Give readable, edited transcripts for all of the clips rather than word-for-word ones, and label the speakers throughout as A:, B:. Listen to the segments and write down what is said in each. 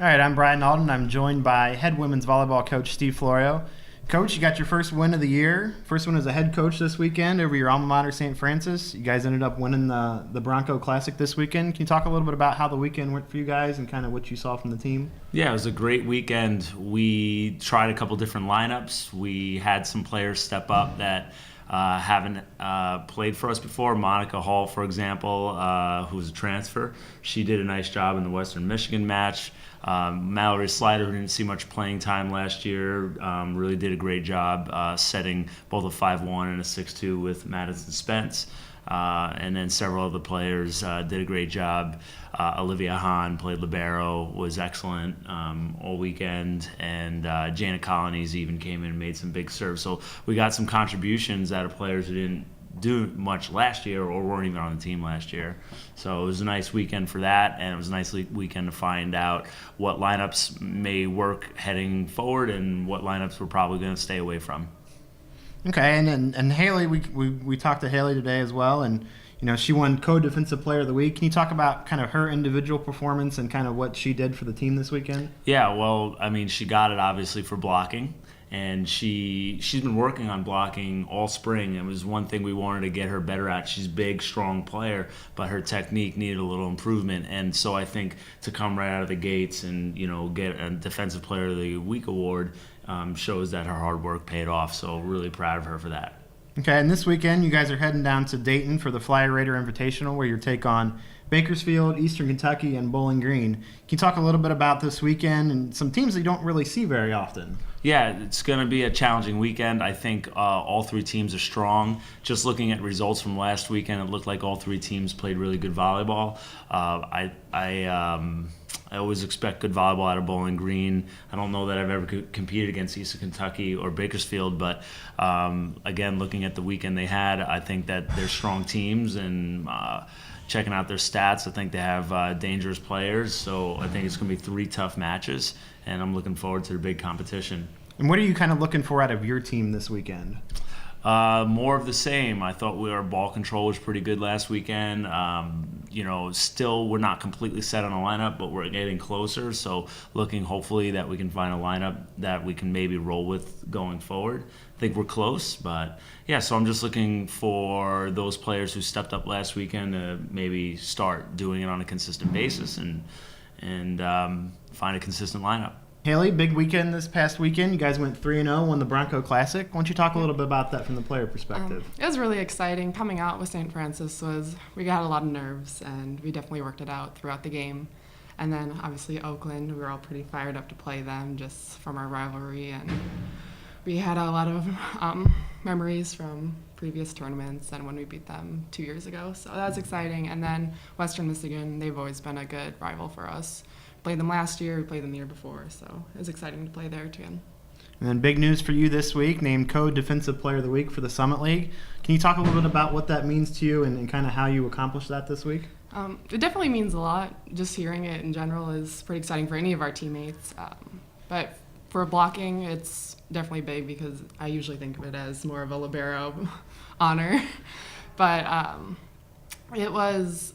A: All right, I'm Brian Alden. I'm joined by head women's volleyball coach Steve Florio. Coach, you got your first win of the year. First one as a head coach this weekend over your alma mater, St. Francis. You guys ended up winning the Bronco Classic this weekend. Can you talk a little bit about how the weekend went for you guys and kind of what you saw from the team?
B: Yeah, it was a great weekend. We tried a couple different lineups. We had some players step up that haven't played for us before. Monica Hall, for example, who's a transfer. She did a nice job in the Western Michigan match. Mallory Slider, who didn't see much playing time last year, really did a great job setting both a 5-1 and a 6-2 with Madison Spence. And then several other players did a great job. Olivia Hahn played libero, was excellent all weekend, and Janet Colonies even came in and made some big serves. So we got some contributions out of players who didn't do much last year or weren't even on the team last year. So it was a nice weekend for that, and it was a nice weekend to find out what lineups may work heading forward and what lineups we're probably going to stay away from.
A: Okay, and Haley, we talked to Haley today as well, and she won co-defensive player of the week. Can you talk about kind of her individual performance and kind of what she did for the team this weekend?
B: Yeah, well, I mean, she got it obviously for blocking, and she's been working on blocking all spring. It was one thing we wanted to get her better at. She's a big, strong player, but her technique needed a little improvement. And so I think to come right out of the gates and get a Defensive Player of the Week award shows that her hard work paid off. So really proud of her for that.
A: Okay, and this weekend you guys are heading down to Dayton for the Flyer Raider Invitational, where you take on Bakersfield, Eastern Kentucky, and Bowling Green. Can you talk a little bit about this weekend and some teams that you don't really see very often?
B: Yeah, it's going to be a challenging weekend. I think all three teams are strong. Just looking at results from last weekend, it looked like all three teams played really good volleyball. I always expect good volleyball out of Bowling Green. I don't know that I've ever competed against Eastern Kentucky or Bakersfield, but again, looking at the weekend they had, I think that they're strong teams, and checking out their stats, I think they have dangerous players. So I think it's going to be three tough matches, and I'm looking forward to the big competition.
A: And what are you kind of looking for out of your team this weekend?
B: More of the same. I thought our ball control was pretty good last weekend. Still we're not completely set on a lineup, but we're getting closer. So looking hopefully that we can find a lineup that we can maybe roll with going forward. I think we're close, but yeah, so I'm just looking for those players who stepped up last weekend to maybe start doing it on a consistent basis and find a consistent lineup.
A: Haley, big weekend this past weekend. You guys went 3-0, won the Bronco Classic. Why don't you talk a little bit about that from the player perspective?
C: It was really exciting. Coming out with St. Francis we got a lot of nerves, and we definitely worked it out throughout the game. And then obviously Oakland, we were all pretty fired up to play them just from our rivalry, and we had a lot of memories from previous tournaments and when we beat them 2 years ago. So that was exciting. And then Western Michigan, they've always been a good rival for us. Played them last year, we played them the year before, so it was exciting to play there again.
A: And then big news for you this week, named Co-Defensive Player of the Week for the Summit League. Can you talk a little bit about what that means to you and kind of how you accomplished that this week?
C: It definitely means a lot. Just hearing it in general is pretty exciting for any of our teammates. But for blocking, it's definitely big because I usually think of it as more of a libero honor. But it was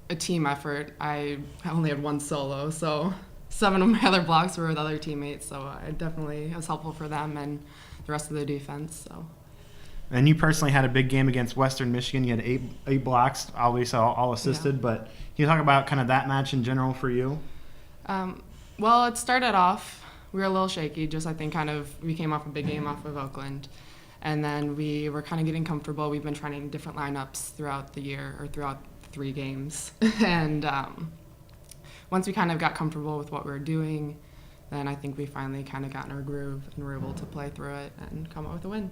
C: a team effort. I only had one solo, so 7 of my other blocks were with other teammates, so it was helpful for them and the rest of the defense. So.
A: And you personally had a big game against Western Michigan. You had eight blocks, obviously all assisted, but can you talk about kind of that match in general for you?
C: Well, it started off, we were a little shaky, I think we came off a big game off of Oakland, and then we were kind of getting comfortable. We've been trying different lineups throughout the year, or throughout 3 games. And once we kind of got comfortable with what we were doing, then I think we finally kind of got in our groove and were able to play through it and come out with a win.